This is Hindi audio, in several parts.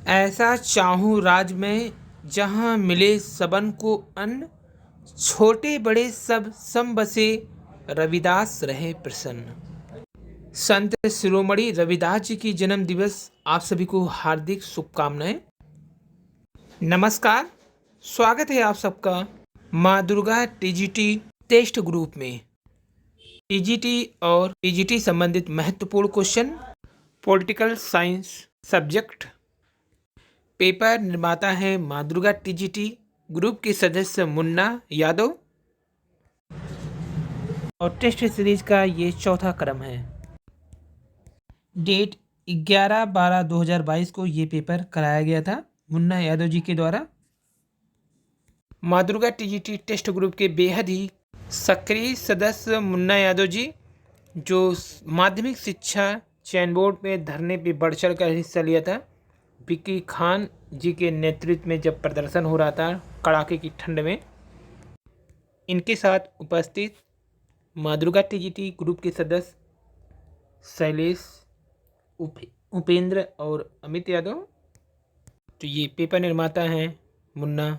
ऐसा चाहूँ राज में जहाँ मिले सबन को अन्न, छोटे बड़े सब सम बसे, रविदास रहे प्रसन्न। संत शिरोमणि रविदास जी की जन्म दिवस आप सभी को हार्दिक शुभकामनाएं। नमस्कार, स्वागत है आप सबका माँ दुर्गा टीजीटी टेस्ट ग्रुप में। टीजीटी और टीजीटी संबंधित महत्वपूर्ण question, political science subject. Paper निर्माता है माँ दुर्गा टीजीटी ग्रुप के सदस्य मुन्ना यादव और टेस्ट सीरीज का ये चौथा क्रम है। डेट 11/12/2022 को ये पेपर कराया गया था मुन्ना यादव जी के द्वारा। माँ दुर्गा टीजीटी टेस्ट ग्रुप के बेहद ही सक्रिय सदस्य मुन्ना यादव जी, जो माध्यमिक शिक्षा चयन बोर्ड में धरने पे बढ़ चढ़ कर हिस्सा लिया था। विक्की खान जी के नेतृत्व में जब प्रदर्शन हो रहा था कड़ाके की ठंड में, इनके साथ उपस्थित माँ दुर्गा टीजीटी ग्रुप के सदस्य शैलेश, उपेंद्र और अमित यादव। तो ये पेपर निर्माता हैं मुन्ना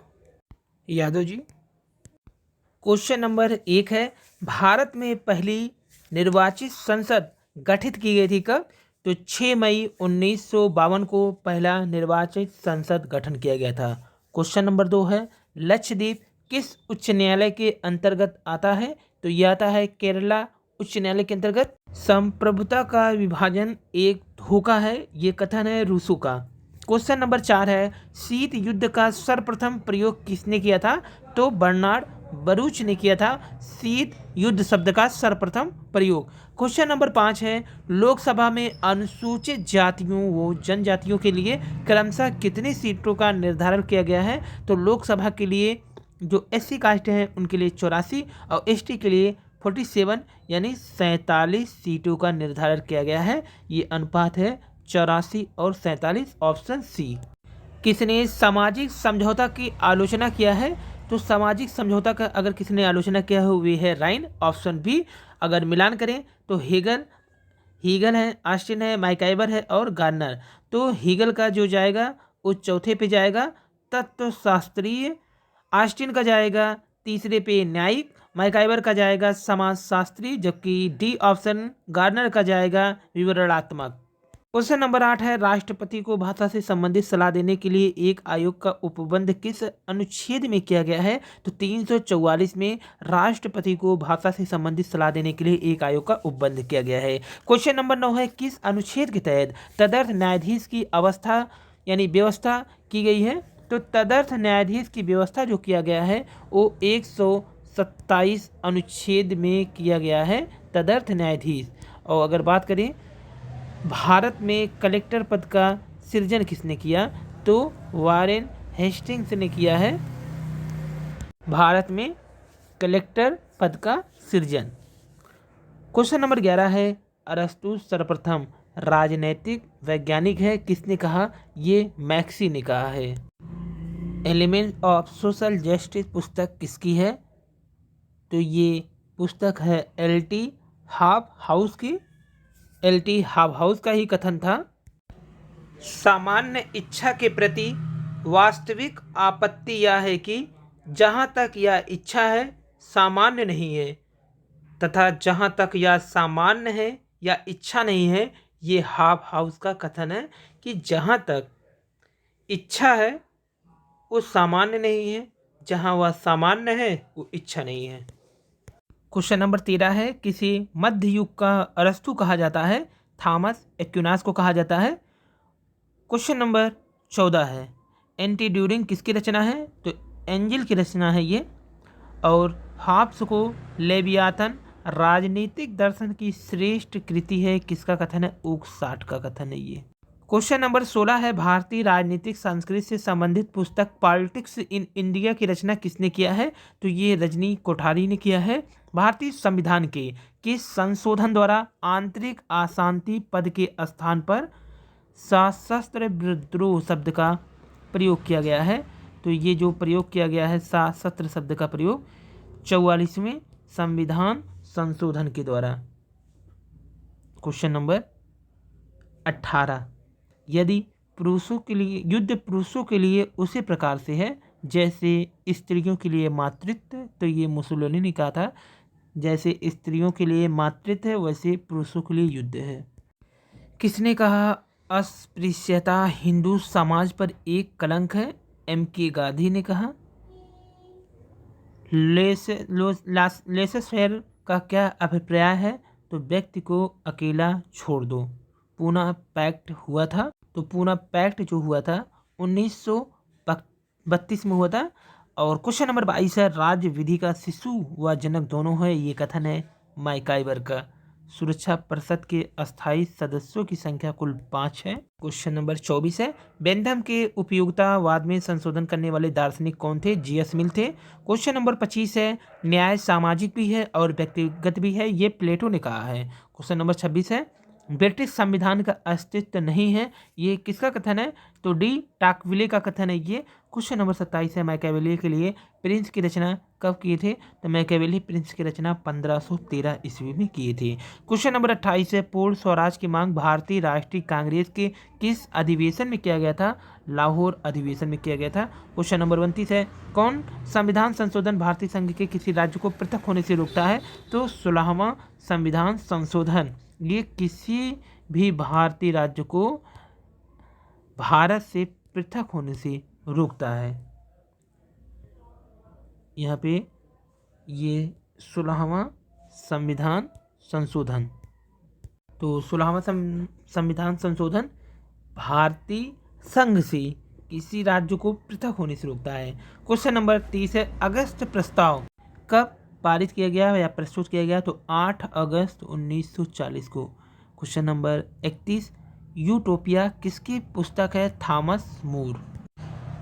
यादव जी। क्वेश्चन नंबर 1 है, भारत में पहली निर्वाचित संसद गठित की गई थी कब? तो 6 मई 1952 को पहला निर्वाचित संसद गठन किया गया था। क्वेश्चन नंबर 2 है, लक्षद्वीप किस उच्च न्यायालय के अंतर्गत आता है? तो यह आता है केरला उच्च न्यायालय के अंतर्गत। संप्रभुता का विभाजन एक धोखा है, ये कथन है रूसो का। क्वेश्चन नंबर 4 है, शीत युद्ध का सर्वप्रथम प्रयोग किसने किया था? तो बर्नार्ड बरूच ने किया था शीत युद्ध शब्द का सर्वप्रथम प्रयोग। क्वेश्चन नंबर 5 है, लोकसभा में अनुसूचित जातियों व जनजातियों के लिए क्रमशः कितनी सीटों का निर्धारण किया गया है? तो लोकसभा के लिए जो एससी कास्ट हैं उनके लिए 84 और एसटी के लिए 47 यानी 47 सीटों का निर्धारण किया गया है। ये अनुपात है 84 और 47, ऑप्शन सी। किसने सामाजिक समझौता की आलोचना किया है? तो सामाजिक समझौता का अगर किसने आलोचना किया है वे है राइन, ऑप्शन बी। अगर मिलान करें तो हीगल है, ऑस्टिन है, मैकाइवर है और गार्नर। तो हीगल का जो जाएगा वो चौथे पे जाएगा तत्वशास्त्रीय, ऑस्टिन का जाएगा तीसरे पे न्यायिक, मैकाइवर का जाएगा समाजशास्त्री, जबकि डी ऑप्शन गार्नर का जाएगा विवरणात्मक। क्वेश्चन नंबर 8 है, राष्ट्रपति को भाषा से संबंधित सलाह देने के लिए एक आयोग का उपबंध किस अनुच्छेद में किया गया है? तो 344 में राष्ट्रपति को भाषा से संबंधित सलाह देने के लिए एक आयोग का उपबंध किया गया है। क्वेश्चन नंबर 9 है, किस अनुच्छेद के तहत तदर्थ न्यायाधीश की अवस्था यानी व्यवस्था की गई है? तो तदर्थ न्यायाधीश की व्यवस्था जो किया गया है वो 127 अनुच्छेद में किया गया है तदर्थ न्यायाधीश। और अगर बात करें भारत में कलेक्टर पद का सृजन किसने किया? तो वारेन हेस्टिंग्स ने किया है भारत में कलेक्टर पद का सृजन। क्वेश्चन नंबर 11 है, अरस्तु सर्वप्रथम राजनैतिक वैज्ञानिक है, किसने कहा? ये मैक्सी ने कहा है। एलिमेंट ऑफ सोशल जस्टिस पुस्तक किसकी है? तो ये पुस्तक है एल.टी. हॉबहाउस की। एल.टी. हॉबहाउस का ही कथन था। सामान्य इच्छा के प्रति वास्तविक आपत्ति यह है कि जहाँ तक यह इच्छा है सामान्य नहीं है, तथा जहाँ तक यह सामान्य है या इच्छा नहीं है। ये हॉबहाउस का कथन है कि जहाँ तक इच्छा है वो सामान्य नहीं है, जहाँ वह सामान्य है वो इच्छा नहीं है। क्वेश्चन नंबर 13 है, किसी मध्य युग का अरस्तु कहा जाता है? थॉमस एक्विनास को कहा जाता है। क्वेश्चन नंबर 14 है, एंटी ड्यूरिंग किसकी रचना है? तो एंजिल की रचना है ये। और हॉब्स को लेवियाथन राजनीतिक दर्शन की श्रेष्ठ कृति है, किसका कथन है? ऊकसाट का कथन है ये। क्वेश्चन नंबर 16 है, भारतीय राजनीतिक संस्कृति से संबंधित पुस्तक पॉलिटिक्स इन इंडिया की रचना किसने किया है? तो ये रजनी कोठारी ने किया है। भारतीय संविधान के किस संशोधन द्वारा आंतरिक अशांति पद के स्थान पर सशस्त्र विद्रोह शब्द का प्रयोग किया गया है? तो ये जो प्रयोग किया गया है सशस्त्र शब्द का प्रयोग 44वें संविधान संशोधन के द्वारा। क्वेश्चन नंबर 18, यदि पुरुषों के लिए उसी प्रकार से है जैसे स्त्रियों के लिए मातृत्व, तो ये मुसोलिनी ने कहा था, जैसे स्त्रियों के लिए मातृत्व है वैसे पुरुषों के लिए युद्ध है। किसने कहा अस्पृश्यता हिंदू समाज पर एक कलंक है? M.K. गांधी ने कहा। लेसेसफेयर का क्या अभिप्राय है? तो व्यक्ति को अकेला छोड़ दो। पूना पैक्ट हुआ था, तो पूना पैक्ट जो हुआ था 1932 में हुआ था। और क्वेश्चन नंबर 22 है, राज्य विधि का शिशु व जनक दोनों है, ये कथन है मैकाइवर का। सुरक्षा परिषद के अस्थायी सदस्यों की संख्या कुल 5 है। क्वेश्चन नंबर 24 है, बेंथम के उपयोगितावाद में संशोधन करने वाले दार्शनिक कौन थे? G.S. मिल थे। क्वेश्चन नंबर 25 है, न्याय सामाजिक भी है और व्यक्तिगत भी है, ये प्लेटो ने कहा है। क्वेश्चन नंबर 26 है, ब्रिटिश संविधान का अस्तित्व नहीं है, ये किसका कथन है? तो डी टाकविले का कथन है ये। क्वेश्चन नंबर 27 है, मैकियावेली के लिए प्रिंस की रचना कब किए थे? तो मैकियावेली प्रिंस की रचना 1513 ईस्वी में किए थे। क्वेश्चन नंबर 28 है, पूर्ण स्वराज की मांग भारतीय राष्ट्रीय कांग्रेस के किस अधिवेशन में किया गया था? लाहौर अधिवेशन में किया गया था। क्वेश्चन नंबर 29 है, कौन संविधान संशोधन भारतीय संघ के किसी राज्य को पृथक होने से रोकता है? तो 16वां संविधान संशोधन ये किसी भी भारतीय राज्य को भारत से पृथक होने से रोकता है। यहाँ पे ये 16वां संविधान संशोधन, तो 16वां संविधान संशोधन भारतीय संघ से किसी राज्य को पृथक होने से रोकता है। क्वेश्चन नंबर 30 है, अगस्त प्रस्ताव कब पारित किया गया या प्रस्तुत किया गया? तो 8 अगस्त 1940 को। क्वेश्चन नंबर 31, यूटोपिया किसकी पुस्तक है? Thomas More.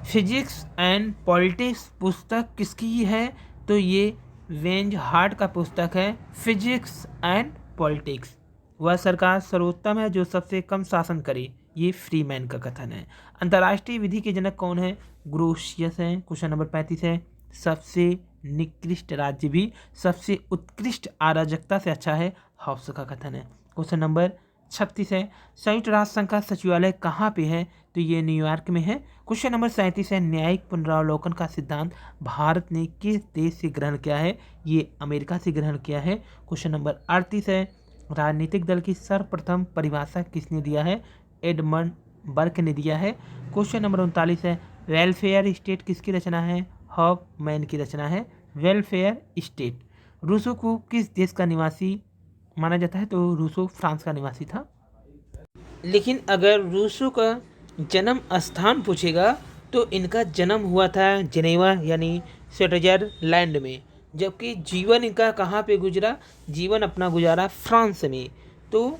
Physics and politics पुस्तक किसकी है? तो ये वेंज हार्ट का पुस्तक है, फिजिक्स एंड पॉलिटिक्स। वह सरकार सर्वोत्तम है जो सबसे कम शासन करे, ये फ्रीमैन का कथन है। अंतर्राष्ट्रीय विधि के जनक कौन है? ग्रोशियस हैं। क्वेश्चन नंबर 35 है, सबसे निकृष्ट राज्य भी सबसे उत्कृष्ट अराजकता से अच्छा है, हॉब्स का कथन है। क्वेश्चन नंबर 36 है, संयुक्त राष्ट्र संघ का सचिवालय कहाँ पे है? तो ये न्यूयॉर्क में है। क्वेश्चन नंबर 37 है, न्यायिक पुनरावलोकन का सिद्धांत भारत ने किस देश से ग्रहण किया है? ये अमेरिका से ग्रहण किया है। क्वेश्चन नंबर 38 है, राजनीतिक दल की सर्वप्रथम परिभाषा किसने दिया है? एडमंड बर्क ने दिया है। क्वेश्चन नंबर 39 है, वेलफेयर स्टेट किसकी रचना है? हॉफमैन की रचना है वेलफेयर स्टेट। रूसो को किस देश का निवासी माना जाता है? तो रूसो फ्रांस का निवासी था। लेकिन अगर रूसो का जन्म स्थान पूछेगा तो इनका जन्म हुआ था जिनेवा यानी स्विट्जरलैंड में, जबकि जीवन इनका कहाँ पे गुजरा? जीवन अपना गुजारा फ्रांस में। तो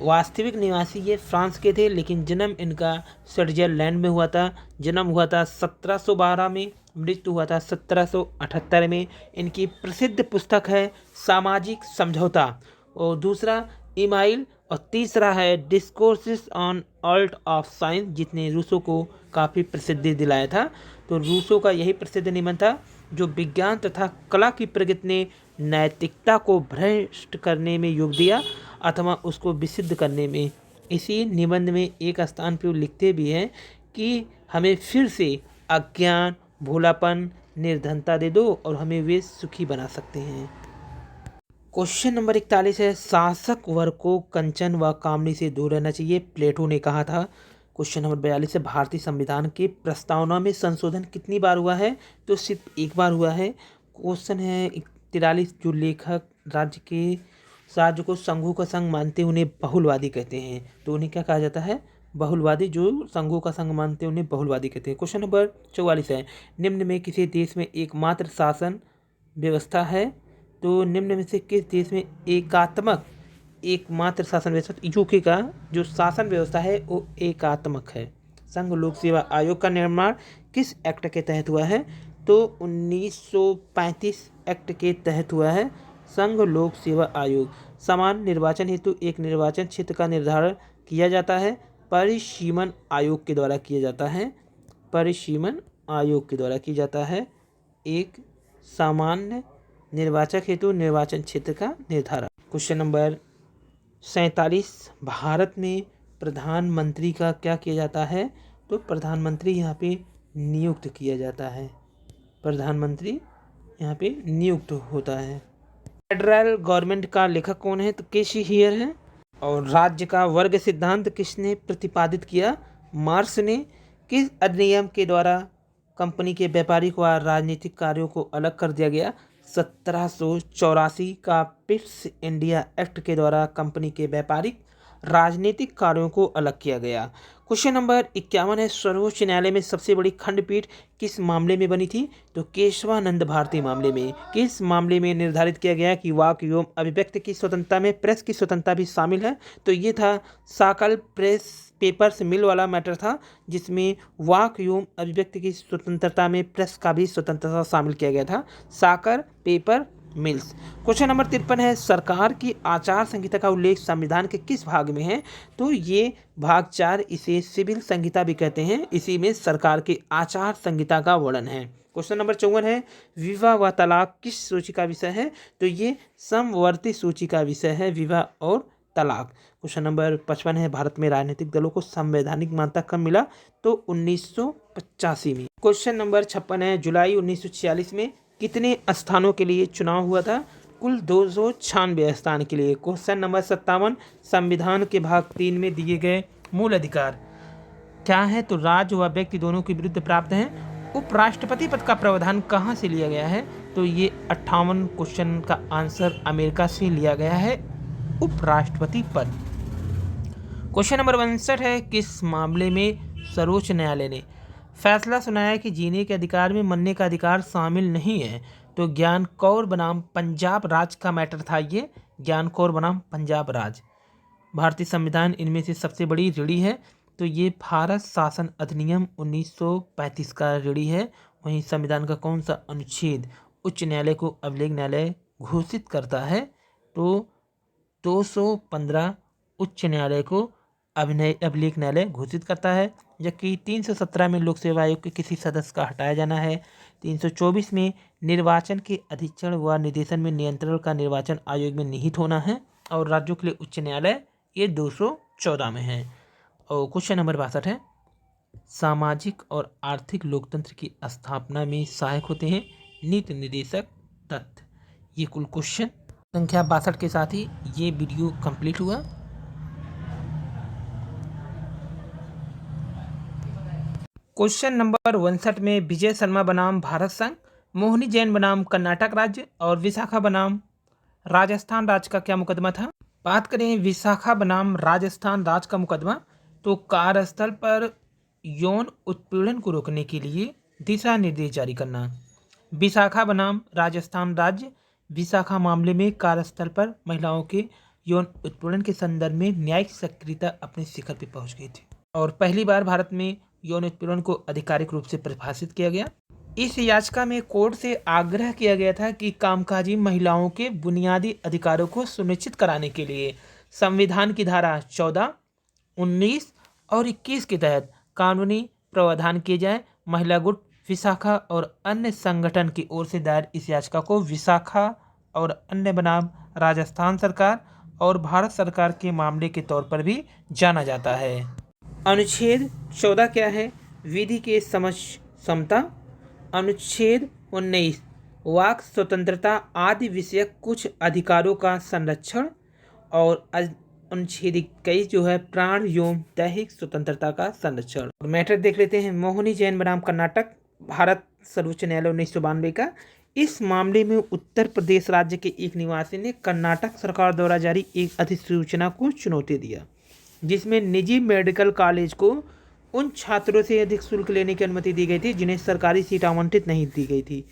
वास्तविक निवासी ये फ्रांस के थे, लेकिन जन्म इनका स्विट्जरलैंड में हुआ था। जन्म हुआ था 1712 में, मृत्यु हुआ था 1778 में। इनकी प्रसिद्ध पुस्तक है सामाजिक समझौता, और दूसरा इमाइल, और तीसरा है discourses on art of science, जिसने रूसो को काफ़ी प्रसिद्धि दिलाया था। तो रूसो का यही प्रसिद्ध निबंध था जो विज्ञान तथा कला की प्रगति ने नैतिकता को भ्रष्ट करने में योग दिया अथवा उसको विसिद्ध करने में। इसी निबंध में एक स्थान पर लिखते भी हैं कि हमें फिर से अज्ञान, भोलापन, निर्धनता दे दो और हमें वे सुखी बना सकते हैं। क्वेश्चन नंबर 41 है, शासक वर्ग को कंचन व कामनी से दूर रहना चाहिए, प्लेटो ने कहा था। क्वेश्चन नंबर 42 है, भारतीय संविधान के प्रस्तावना में संशोधन कितनी बार हुआ है? तो सिर्फ एक बार हुआ है। क्वेश्चन है 43, जो लेखक राज्य को संघों का संघ मानते उन्हें बहुलवादी कहते हैं, तो उन्हें क्या कहा जाता है? बहुलवादी। जो संघों का संघ मानते हैं उन्हें बहुलवादी कहते हैं। क्वेश्चन नंबर 44 है, निम्न में किसी देश में एकमात्र शासन व्यवस्था है? तो निम्न में से किस देश में एकमात्र शासन व्यवस्था? यूके का जो शासन व्यवस्था है वो एकात्मक है। संघ लोक सेवा आयोग का निर्माण किस एक्ट के तहत हुआ है? तो 1935 एक्ट के तहत हुआ है संघ लोक सेवा आयोग। समान निर्वाचन हेतु एक निर्वाचन क्षेत्र का निर्धारण किया जाता है, परिसीमन आयोग के द्वारा किया जाता है। परिसीमन आयोग के द्वारा किया जाता है एक सामान्य निर्वाचक हेतु निर्वाचन क्षेत्र का निर्धारण। क्वेश्चन नंबर 47, भारत में प्रधानमंत्री का क्या किया जाता है, तो प्रधानमंत्री यहाँ पे नियुक्त किया जाता है। प्रधानमंत्री यहाँ पे नियुक्त होता है। फेडरल गवर्नमेंट का लेखक कौन है, तो केसी हियर है। और राज्य का वर्ग सिद्धांत किसने प्रतिपादित किया, मार्क्स ने। किस अधिनियम के द्वारा कंपनी के व्यापारिक व राजनीतिक कार्यों को अलग कर दिया गया, 1784 का पिट्स इंडिया एक्ट के द्वारा कंपनी के व्यापारिक राजनीतिक कार्यों को अलग किया गया। क्वेश्चन नंबर 51 है, सर्वोच्च न्यायालय में सबसे बड़ी खंडपीठ किस मामले में बनी थी, तो केशवानंद भारती मामले में। किस मामले में निर्धारित किया गया कि वाक एवं अभिव्यक्ति की स्वतंत्रता में प्रेस की स्वतंत्रता भी शामिल है, तो ये था साकल प्रेस पेपर्स मिल वाला मैटर था, जिसमें वाक एवं अभिव्यक्ति की स्वतंत्रता में प्रेस का भी स्वतंत्रता शामिल किया गया था, साकर पेपर मिल्स। क्वेश्चन नंबर 53 है, सरकार की आचार संहिता का उल्लेख संविधान के किस भाग में है, तो ये भाग 4, इसे सिविल संहिता भी कहते हैं, इसी में सरकार की आचार संहिता का वर्णन है। क्वेश्चन नंबर 54 है, विवाह व तलाक किस सूची का विषय है, तो ये समवर्ती सूची का विषय है, विवाह और तलाक। क्वेश्चन नंबर 55 है, भारत में राजनीतिक दलों को संवैधानिक मान्यता कब मिला, तो 1985 में। क्वेश्चन नंबर 56 है, जुलाई 1946 में कितने स्थानों के लिए चुनाव हुआ था, कुल 296 स्थान के लिए। क्वेश्चन नंबर 57, संविधान के भाग 3 में दिए गए मूल अधिकार क्या है, तो राज्य व व्यक्ति दोनों के विरुद्ध प्राप्त हैं। उपराष्ट्रपति पद का प्रावधान कहाँ से लिया गया है, तो ये 58 क्वेश्चन का आंसर अमेरिका से लिया गया है, उपराष्ट्रपति पद। क्वेश्चन नंबर 62 है, किस मामले में सर्वोच्च न्यायालय ने फैसला सुनाया कि जीने के अधिकार में मरने का अधिकार शामिल नहीं है, तो ज्ञान कौर बनाम पंजाब राज्य का मैटर था ये, ज्ञान कौर बनाम पंजाब राज्य। भारतीय संविधान इनमें से सबसे बड़ी ऋणी है, तो ये भारत शासन अधिनियम 1935 का ऋणी है। वहीं संविधान का कौन सा अनुच्छेद उच्च न्यायालय को अभिलेख न्यायालय घोषित करता है, तो 215 उच्च न्यायालय को अभिलेख न्यायालय घोषित करता है, जबकि 317 में लोक सेवा आयोग के किसी सदस्य का हटाया जाना है। 324 में निर्वाचन के अधीक्षण व निदेशन में नियंत्रण का निर्वाचन आयोग में निहित होना है, और राज्यों के लिए उच्च न्यायालय ये 214 में है। और क्वेश्चन नंबर 62 है, सामाजिक और आर्थिक लोकतंत्र की स्थापना में सहायक होते हैं नीति निर्देशक तत्व। ये कुल क्वेश्चन संख्या 62 के साथ ही ये वीडियो कंप्लीट हुआ। क्वेश्चन नंबर 59 में विजय शर्मा बनाम भारत संघ, मोहिनी जैन बनाम कर्नाटक राज्य और विशाखा बनाम राजस्थान राज्य का क्या मुकदमा था। बात करें विशाखा बनाम राजस्थान राज्य का मुकदमा, तो कार्यस्थल पर यौन उत्पीड़न को रोकने के लिए दिशा निर्देश जारी करना। विशाखा बनाम राजस्थान राज्य, विशाखा मामले में कार्यस्थल पर महिलाओं के यौन उत्पीड़न के संदर्भ में न्यायिक सक्रियता अपने शिखर पर पहुंच गई थी, और पहली बार भारत में यौन उत्पीड़न को आधिकारिक रूप से परिभाषित किया गया। इस याचिका में कोर्ट से आग्रह किया गया था कि कामकाजी महिलाओं के बुनियादी अधिकारों को सुनिश्चित कराने के लिए संविधान की धारा 14, 19 और 21 के तहत कानूनी प्रावधान किए जाए। महिला गुट विशाखा और अन्य संगठन की ओर से दायर इस याचिका को विशाखा और अन्य बनाम राजस्थान सरकार और भारत सरकार के मामले के तौर पर भी जाना जाता है। अनुच्छेद 14 क्या है, विधि के समता। अनुच्छेद 19 वाक स्वतंत्रता आदि विषयक कुछ अधिकारों का संरक्षण, और अनुच्छेद 21 जो है प्राण एवं दैहिक स्वतंत्रता का संरक्षण। मैटर देख लेते हैं, मोहिनी जैन बनाम कर्नाटक, भारत सर्वोच्च न्यायालय 1992 का। इस मामले में उत्तर प्रदेश राज्य के एक निवासी ने कर्नाटक सरकार द्वारा जारी एक अधिसूचना को चुनौती दिया, जिसमें निजी मेडिकल कॉलेज को उन छात्रों से अधिक शुल्क लेने की अनुमति दी गई थी जिन्हें सरकारी सीट आवंटित नहीं दी गई थी।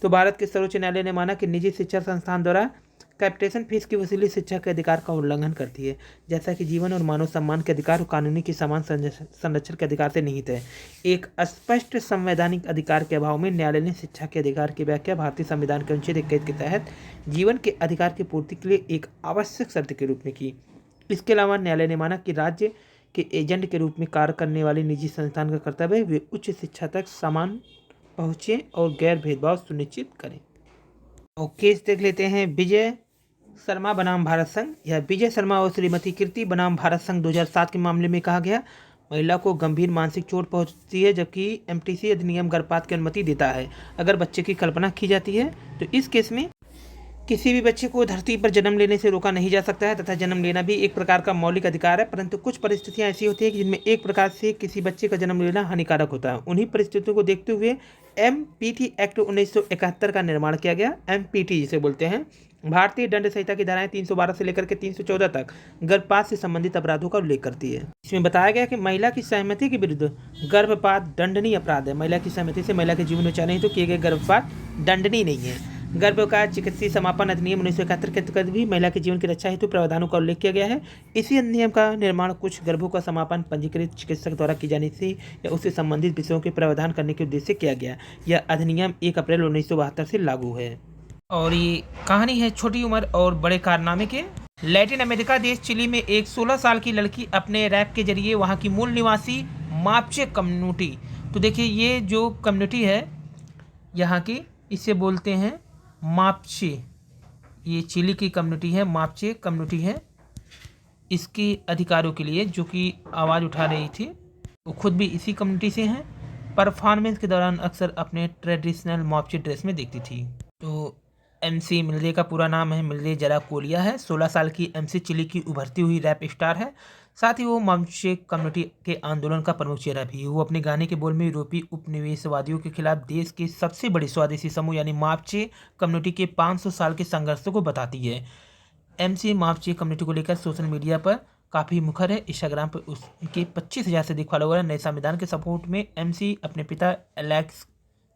तो भारत के सर्वोच्च न्यायालय ने माना कि निजी शिक्षा संस्थान द्वारा कैपिटेशन फीस की वसूली शिक्षा के अधिकार का उल्लंघन करती है, जैसा कि जीवन और मानव सम्मान के अधिकार और कानूनी के समान संरक्षण के अधिकार से निहित है। एक स्पष्ट संवैधानिक अधिकार के अभाव में न्यायालय ने शिक्षा के अधिकार की व्याख्या भारतीय संविधान के अनुच्छेद 21 के तहत जीवन के अधिकार की पूर्ति के लिए एक आवश्यक शर्त के रूप में की। इसके अलावा न्यायालय ने माना कि राज्य के एजेंट के रूप में कार्य करने वाले निजी संस्थान का कर्तव्य है वे उच्च शिक्षा तक समान पहुँचे और गैर भेदभाव सुनिश्चित करें। और केस देख लेते हैं, विजय शर्मा बनाम भारत संघ या विजय शर्मा और श्रीमती कीर्ति बनाम भारत संघ 2007 के मामले में कहा गया महिला को गंभीर मानसिक चोट पहुंचती है जबकि एमटीसी अधिनियम गर्भपात की अनुमति देता है। अगर बच्चे की कल्पना की जाती है तो इस केस में किसी भी बच्चे को धरती पर जन्म लेने से रोका नहीं जा सकता है तथा जन्म लेना भी एक प्रकार का मौलिक अधिकार है, परंतु कुछ परिस्थितियां ऐसी होती है कि जिनमें एक प्रकार से किसी बच्चे का जन्म लेना हानिकारक होता है। उन्हीं परिस्थितियों को देखते हुए एमपीटी एक्ट 1971 का निर्माण किया गया। एमपीटी जिसे बोलते हैं भारतीय दंड संहिता की धाराएं 312 से लेकर के 314 तक गर्भपात से संबंधित अपराधों का उल्लेख करती है। इसमें बताया गया कि महिला की सहमति के विरुद्ध गर्भपात दंडनीय अपराध है। महिला की सहमति से महिला के जीवन में नहीं तो किए गए गर्भपात दंडनीय नहीं है। गर्भ का चिकित्सीय समापन अधिनियम 1971 के तहत भी महिला के जीवन की रक्षा हेतु प्रावधानों का उल्लेख किया गया है। इसी अधिनियम का निर्माण कुछ गर्भों का समापन पंजीकृत चिकित्सक द्वारा की जाने से या उससे संबंधित विषयों के प्रावधान करने के उद्देश्य से किया गया। यह अधिनियम 1 अप्रैल 1972 से लागू है। और ये कहानी है छोटी उम्र और बड़े कारनामे के। लैटिन अमेरिका देश चिली में एक 16 साल की लड़की अपने रैप के जरिए वहाँ की मूल निवासी मापुचे कम्युनिटी, तो देखिए ये जो कम्युनिटी है यहाँ की, इसे बोलते हैं मापुचे। ये चिली की कम्युनिटी है, मापुचे कम्युनिटी है। इसके अधिकारों के लिए जो कि आवाज़ उठा रही थी वो खुद भी इसी कम्युनिटी से हैं। परफॉर्मेंस के दौरान अक्सर अपने ट्रेडिशनल मापुचे ड्रेस में दिखती थी। तो एमसी मिल्ले का पूरा नाम है मिल्ले जराकोलिया है। 16 साल की एमसी चिली की उभरती हुई रैप स्टार है। साथ ही वो मापुचे कम्युनिटी के आंदोलन का प्रमुख चेहरा भी है। वो अपने गाने के बोल में यूरोपीय उपनिवेशवादियों के खिलाफ देश के सबसे बड़े स्वदेशी समूह यानी मापुचे कम्युनिटी के 500 साल के संघर्षों को बताती है। एमसी मापुचे कम्युनिटी को लेकर सोशल मीडिया पर काफ़ी मुखर है। इंस्टाग्राम पर उसके 25,000 से अधिक फॉलोवर हैं। नए संविधान के सपोर्ट में एमसी अपने पिता एलेक्स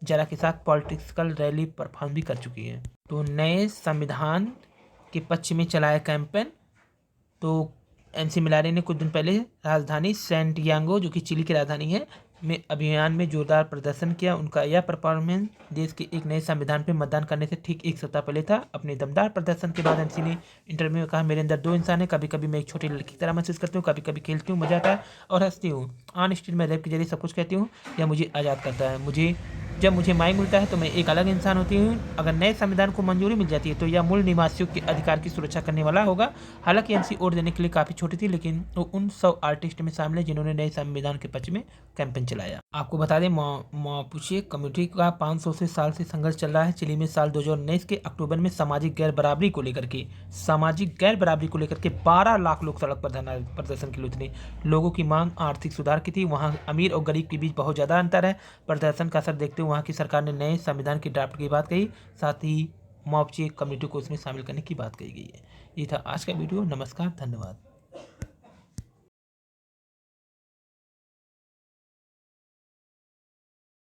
जरा के साथ पॉलिटिकल रैली परफॉर्म भी कर चुकी है। तो नए संविधान के पक्ष में चलाया कैंपेन। तो एमसी मिलारे ने कुछ दिन पहले राजधानी सैंटियागो जो कि चिली की राजधानी है में अभियान में जोरदार प्रदर्शन किया। उनका यह परफॉर्मेंस देश के एक नए संविधान पर मतदान करने से ठीक एक सप्ताह पहले था। अपने दमदार प्रदर्शन के बाद एमसी ने इंटरव्यू में कहा, मेरे अंदर दो इंसान है। कभी कभी मैं एक छोटी लड़की की तरह महसूस करती हूँ, कभी कभी खेलती हूँ, मजा आता है और हंसती हूँ। ऑन स्टेज में रैप के जरिए सब कुछ कहती हूँ। यह मुझे आज़ाद करता है। जब मुझे माइक मिलता है तो मैं एक अलग इंसान होती हूँ। अगर नए संविधान को मंजूरी मिल जाती है तो यह मूल निवासियों के अधिकार की सुरक्षा करने वाला होगा। हालांकि एमसी वोट देने के लिए काफ़ी छोटी थी, लेकिन वो उन 100 आर्टिस्ट में शामिल है जिन्होंने नए संविधान के पक्ष में कैंपेन चलाया। आपको बता दें मापुचे कम्युनिटी का 500 साल से संघर्ष चल रहा है। चिली में साल 2019 के अक्टूबर में सामाजिक गैर बराबरी को लेकर के 12 लाख लोग सड़क पर धरना प्रदर्शन के लिए उतरे। लोगों की मांग आर्थिक सुधार की थी। वहाँ अमीर और गरीब के बीच बहुत ज़्यादा अंतर है। प्रदर्शन का असर देखते हुए वहाँ की सरकार ने नए संविधान की ड्राफ्ट की बात कही। साथ ही मापुचे कम्युनिटी को उसमें शामिल करने की बात कही गई है। ये था आज का वीडियो। नमस्कार, धन्यवाद।